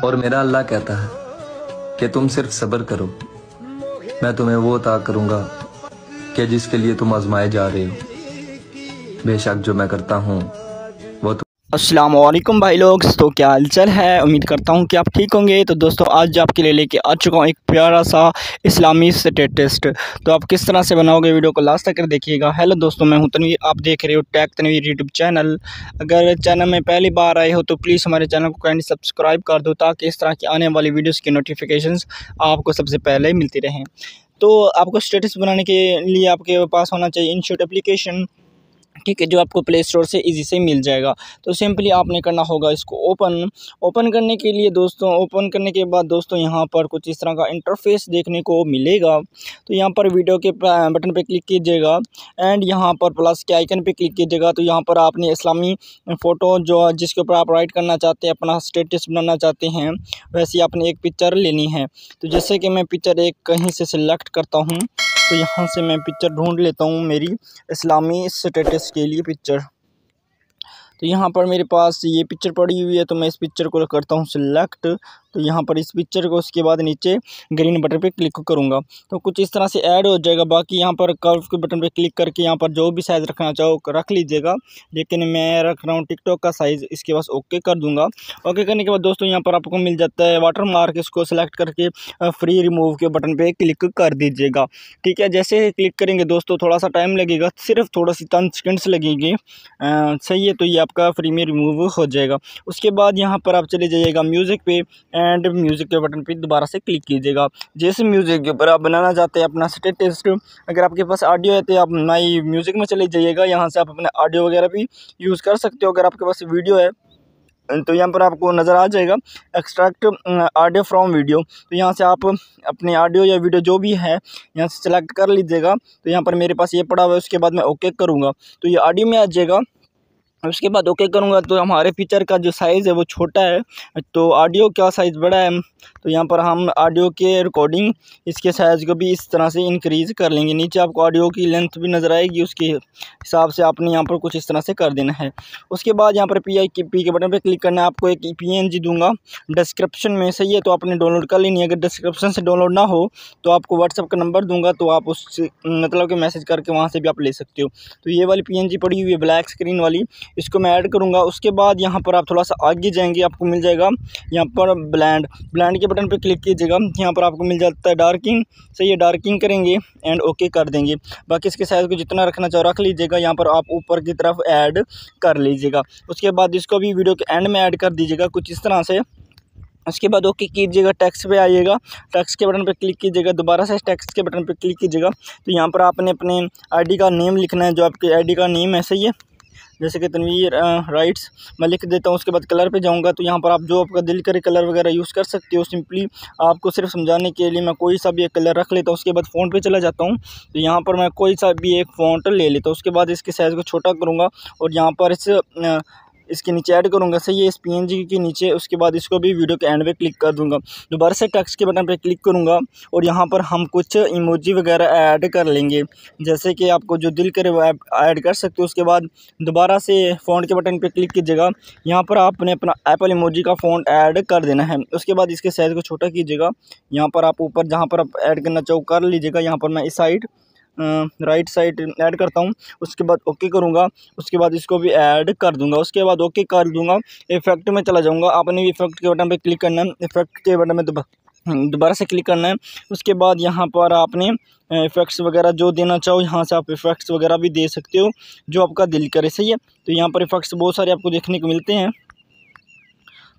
और मेरा अल्लाह कहता है कि तुम सिर्फ सब्र करो, मैं तुम्हें वो अता करूँगा कि जिसके लिए तुम आजमाए जा रहे हो। बेशक जो मैं करता हूँ वो अस्सलाम वालेकुम भाई लोग। तो क्या हालचाल है, उम्मीद करता हूँ कि आप ठीक होंगे। तो दोस्तों आज आपके लिए लेके आ चुका हूँ एक प्यारा सा इस्लामी स्टेटस्ट। तो आप किस तरह से बनाओगे वीडियो को लास्ट तक देखिएगा। हेलो दोस्तों, मैं हूँ तनवीर, आप देख रहे हो टेक तनवीर यूट्यूब चैनल। अगर चैनल में पहली बार आए हो तो प्लीज़ हमारे चैनल को काइंडली सब्सक्राइब कर दो ताकि इस तरह की आने वाली वीडियोज़ की नोटिफिकेशंस आपको सबसे पहले मिलती रहें। तो आपको स्टेटस बनाने के लिए आपके पास होना चाहिए इनशॉट एप्लीकेशन, ठीक है, जो आपको प्ले स्टोर से इजी से मिल जाएगा। तो सिंपली आपने करना होगा इसको ओपन करने के लिए दोस्तों, ओपन करने के बाद दोस्तों यहाँ पर कुछ इस तरह का इंटरफेस देखने को मिलेगा। तो यहाँ पर वीडियो के बटन पे क्लिक कीजिएगा एंड यहाँ पर प्लस के आइकन पे क्लिक कीजिएगा। तो यहाँ पर आपने इस्लामी फ़ोटो जो जिसके ऊपर आप राइट करना चाहते हैं, अपना स्टेटस बनाना चाहते हैं, वैसे आपने एक पिक्चर लेनी है। तो जैसे कि मैं पिक्चर एक कहीं से सिलेक्ट करता हूँ, तो यहाँ से मैं पिक्चर ढूंढ लेता हूँ मेरी इस्लामी स्टेटस के लिए पिक्चर। तो यहाँ पर मेरे पास ये पिक्चर पड़ी हुई है, तो मैं इस पिक्चर को करता हूँ सिलेक्ट। तो यहाँ पर इस पिक्चर को उसके बाद नीचे ग्रीन बटन पे क्लिक करूँगा तो कुछ इस तरह से ऐड हो जाएगा। बाकी यहाँ पर कर्व के बटन पे क्लिक करके यहाँ पर जो भी साइज़ रखना चाहो रख लीजिएगा, लेकिन मैं रख रहा हूँ टिकटॉक का साइज़। इसके बाद ओके कर दूँगा। ओके करने के बाद दोस्तों यहाँ पर आपको मिल जाता है वाटर मार्क, इसको सेलेक्ट करके फ्री रिमूव के बटन पर क्लिक कर दीजिएगा। ठीक है, जैसे क्लिक करेंगे दोस्तों थोड़ा सा टाइम लगेगा, सिर्फ थोड़ा सी 10 सेकेंड्स लगेंगे। सही है, तो ये आपका फ्री में रिमूव हो जाएगा। उसके बाद यहाँ पर आप चले जाइएगा म्यूज़िक पे एंड म्यूज़िक के बटन पे दोबारा से क्लिक कीजिएगा। जैसे म्यूज़िक के ऊपर आप बनाना चाहते हैं अपना स्टेटस, अगर आपके पास ऑडियो है तो आप माई म्यूज़िक में चले जाइएगा। यहाँ से आप अपने ऑडियो वगैरह भी यूज़ कर सकते हो। अगर आपके पास वीडियो है तो यहाँ पर आपको नज़र आ जाएगा एक्सट्रैक्ट ऑडियो फ्रॉम वीडियो। तो यहाँ से आप अपने ऑडियो या वीडियो जो भी है यहाँ से सेलेक्ट कर लीजिएगा। तो यहाँ पर मेरे पास ये पड़ा हुआ है। उसके बाद मैं ओके करूँगा तो ये ऑडियो में आ जाएगा। उसके बाद ओके करूँगा तो हमारे पिक्चर का जो साइज़ है वो छोटा है, तो ऑडियो का साइज़ बड़ा है। तो यहाँ पर हम ऑडियो के रिकॉर्डिंग इसके साइज़ को भी इस तरह से इंक्रीज़ कर लेंगे। नीचे आपको ऑडियो की लेंथ भी नज़र आएगी, उसके हिसाब से आपने यहाँ पर कुछ इस तरह से कर देना है। उसके बाद यहाँ पर पी के बटन पर क्लिक करना है। आपको एक PNG दूंगा डिस्क्रिप्शन में, सही है, तो आपने डाउनलोड कर लेनी है। अगर डिस्क्रिप्शन से डाउनलोड ना हो तो आपको व्हाट्सअप का नंबर दूंगा, तो आप उससे मतलब कि मैसेज करके वहाँ से भी आप ले सकते हो। तो ये वाली PNG पड़ी हुई है ब्लैक स्क्रीन वाली, इसको मैं ऐड करूँगा। उसके बाद यहाँ पर आप थोड़ा सा आगे जाएंगे, आपको मिल जाएगा यहाँ पर ब्लेंड के बटन पे क्लिक कीजिएगा। यहाँ पर आपको मिल जाता है डार्किंग, सही है, डार्किंग करेंगे एंड ओके कर देंगे। बाकी इसके साइज़ को जितना रखना चाहो रख लीजिएगा। यहाँ पर आप ऊपर की तरफ ऐड कर लीजिएगा। उसके बाद इसको भी वीडियो के एंड में ऐड कर दीजिएगा कुछ इस तरह से। उसके बाद ओके कीजिएगा, टेक्स्ट पे आइएगा, टेक्स्ट के बटन पे क्लिक कीजिएगा, दोबारा से टेक्स्ट के बटन पे क्लिक कीजिएगा। तो यहाँ पर आपने अपने आईडी का नेम लिखना है, जो आपके आईडी का नेम है, सही है, जैसे कि तनवीर राइट्स मैं लिख देता हूँ। उसके बाद कलर पे जाऊँगा तो यहाँ पर आप जो आपका दिल करे कलर वगैरह यूज़ कर सकते हो। सिंपली आपको सिर्फ समझाने के लिए मैं कोई सा भी एक कलर रख लेता हूँ। उसके बाद फ़ॉन्ट पे चला जाता हूँ, तो यहाँ पर मैं कोई सा भी एक फ़ॉन्ट ले लेता हूँ। उसके बाद इसके साइज़ को छोटा करूँगा और यहाँ पर इसके नीचे ऐड करूँगा, सही है, इस PNG के नीचे। उसके बाद इसको भी वीडियो के एंड पे क्लिक कर दूँगा। दोबारा से टेक्स्ट के बटन पे क्लिक करूँगा और यहाँ पर हम कुछ इमोजी वगैरह ऐड कर लेंगे, जैसे कि आपको जो दिल करे वो ऐड कर सकते हो। उसके बाद दोबारा से फ़ॉन्ट के बटन पे क्लिक कीजिएगा। यहाँ पर आपने अपना एप्पल इमोजी का फ़ॉन्ट ऐड कर देना है। उसके बाद इसके साइज़ को छोटा कीजिएगा। यहाँ पर आप ऊपर जहाँ पर आप ऐड करना चाहो कर लीजिएगा। यहाँ पर मैं इस साइड राइट साइड ऐड करता हूँ। उसके बाद ओके करूँगा। उसके बाद इसको भी ऐड कर दूँगा। उसके बाद ओके कर दूँगा, इफेक्ट में चला जाऊँगा। आपने भी इफेक्ट के बटन पे क्लिक करना है, इफेक्ट के बटन में दोबारा से क्लिक करना है। उसके बाद यहाँ पर आपने इफ़ेक्ट्स वगैरह जो देना चाहो यहाँ से आप इफ़ेक्ट्स वगैरह भी दे सकते हो, जो आपका दिल करे, सही है। तो यहाँ पर इफ़ेक्ट्स बहुत सारे आपको देखने को मिलते हैं।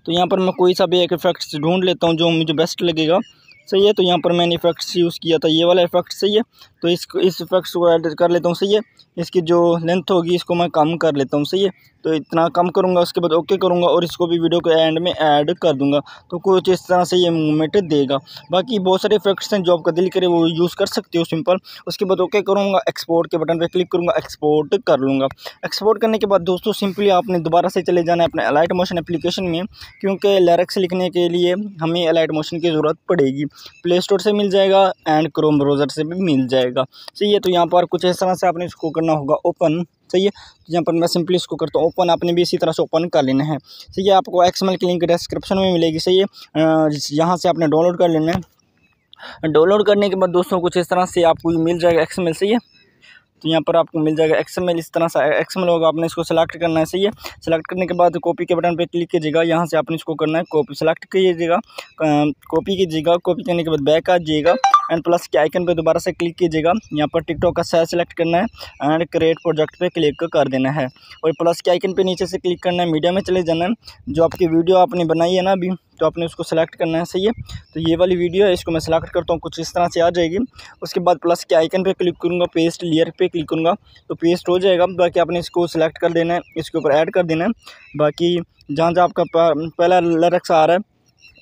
तो यहाँ पर मैं कोई सा भी एक इफ़ेक्ट्स ढूंढ लेता हूँ जो मुझे बेस्ट लगेगा, सही है। तो यहाँ पर मैंने इफेक्ट्स यूज़ किया था, ये वाला इफेक्ट, सही है। तो इस इफेक्ट्स को ऐड कर लेता हूँ, सही है। इसकी जो लेंथ होगी इसको मैं कम कर लेता हूँ, सही है। तो इतना कम करूँगा, उसके बाद ओके करूँगा और इसको भी वीडियो के एंड में ऐड कर दूँगा। तो कुछ इस तरह से ये मूवमेंट देगा। बाकी बहुत सारे इफेक्ट्स हैं जो आपका दिल करे वो यूज़ कर सकते हो, सिंपल। उसके बाद ओके करूँगा, एक्सपोर्ट के बटन पर क्लिक करूँगा, एक्सपोर्ट कर लूँगा। एक्सपोर्ट करने के बाद दोस्तों सिंपली आपने दोबारा से चले जाना है अपने अलाइट मोशन एप्लीकेशन में, क्योंकि लिरिक्स लिखने के लिए हमें अलाइट मोशन की ज़रूरत पड़ेगी। प्ले स्टोर से मिल जाएगा एंड क्रोम ब्राउज़र से भी मिल जाएगा। जाएगा। सही है, तो यहाँ पर कुछ इस तरह से आपने इसको करना होगा ओपन। सही है, तो यहाँ पर मैं सिंपली इसको करता हूँ ओपन, आपने भी इसी तरह से ओपन कर लेना है। सही है, आपको XML की लिंक डिस्क्रिप्शन में मिलेगी। सही है, यहाँ से आपने डाउनलोड कर लेना है। डाउनलोड करने के बाद दोस्तों कुछ इस तरह से आपको मिल जाएगा XML। सही है, तो यहाँ पर आपको मिल जाएगा XML, इस तरह से XML होगा, आपने इसको सेलेक्ट करना है। सही है, सेलेक्ट करने के बाद कॉपी के बटन पे क्लिक कीजिएगा, यहाँ से आपने इसको करना है कॉपी, सेलेक्ट कीजिएगा, कॉपी कीजिएगा, कॉपी करने के बाद बैक आ जाइएगा एंड प्लस के आइकन पे दोबारा से क्लिक कीजिएगा। यहाँ पर टिकटॉक का साइज सेलेक्ट करना है एंड क्रिएट प्रोजेक्ट पे क्लिक कर देना है और प्लस के आइकन पे नीचे से क्लिक करना है, मीडिया में चले जाना है। जो आपकी वीडियो आपने बनाई है ना अभी, तो आपने उसको सेलेक्ट करना है। सही है, तो ये वाली वीडियो है, इसको मैं सेलेक्ट करता हूँ, कुछ इस तरह से आ जाएगी। उसके बाद प्लस के आइकन पे क्लिक करूँगा, पेस्ट लेयर पे क्लिक करूँगा तो पेस्ट हो जाएगा। बाकी आपने इसको सेलेक्ट कर देना है, इसके ऊपर ऐड कर देना है। बाकी जहाँ जहाँ आपका पहला लिरिक्स आ रहा है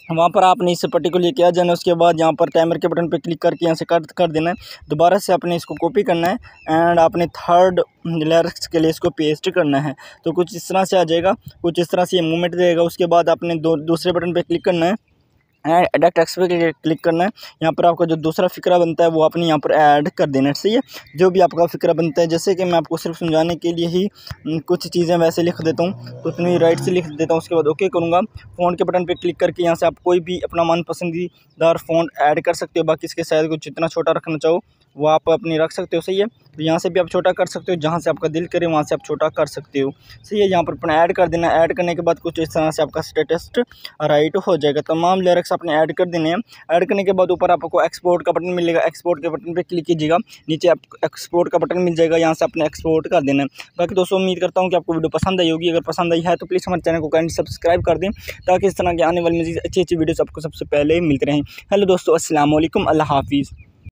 वहाँ पर आपने इसे पर्टिकुलर किया जाना। उसके बाद यहाँ पर टाइमर के बटन पे क्लिक करके यहाँ से कट कर देना है। दोबारा से आपने इसको कॉपी करना है एंड आपने थर्ड लिरिक्स के लिए इसको पेस्ट करना है। तो कुछ इस तरह से आ जाएगा, कुछ इस तरह से ये मूवमेंट देगा। उसके बाद आपने दूसरे बटन पे क्लिक करना है एंड एडिट टेक्स्ट पे क्लिक करना है। यहाँ पर आपका जो दूसरा फिक्रा बनता है वो आपने यहाँ पर ऐड कर देना है। सही है, जो भी आपका फिक्रा बनता है, जैसे कि मैं आपको सिर्फ समझाने के लिए ही कुछ चीज़ें वैसे लिख देता हूँ, तो उतनी राइट से लिख देता हूँ। उसके बाद ओके करूँगा, फ़ॉन्ट के बटन पे क्लिक करके यहाँ से आप कोई भी अपना मनपसंदीदार फ़ॉन्ट ऐड कर सकते हो। बाकी इसके साइज़ को जितना छोटा रखना चाहो वो आप अपनी रख सकते हो। सही है, तो यहाँ से भी आप छोटा कर सकते हो, जहाँ से आपका दिल करे वहाँ से आप छोटा कर सकते हो। सही है, यहाँ पर अपना ऐड कर देना। ऐड करने के बाद कुछ इस तरह से आपका स्टेटस राइट हो जाएगा। तमाम लिरिक्स आपने ऐड कर देने हैं। ऐड करने के बाद ऊपर आपको एक्सपोर्ट का बटन मिलेगा, एक्सपोर्ट के बटन पे क्लिक कीजिएगा, नीचे आप एक्सपोर्ट का बटन मिल जाएगा, यहाँ से आपने एक्सपोर्ट कर देना है। बाकी दोस्तों उम्मीद करता हूँ कि आपको वीडियो पसंद आई होगी। अगर पसंद आई है तो प्लीज़ हमारे चैनल को काइंडली सब्सक्राइब कर दें, ताकि इस तरह के आने वाली मज़ीद अच्छी अच्छी वीडियोस आपको सबसे पहले मिलते रहें। हेलो दोस्तों, अस्सलाम वालेकुम, अल्लाह हाफिज़।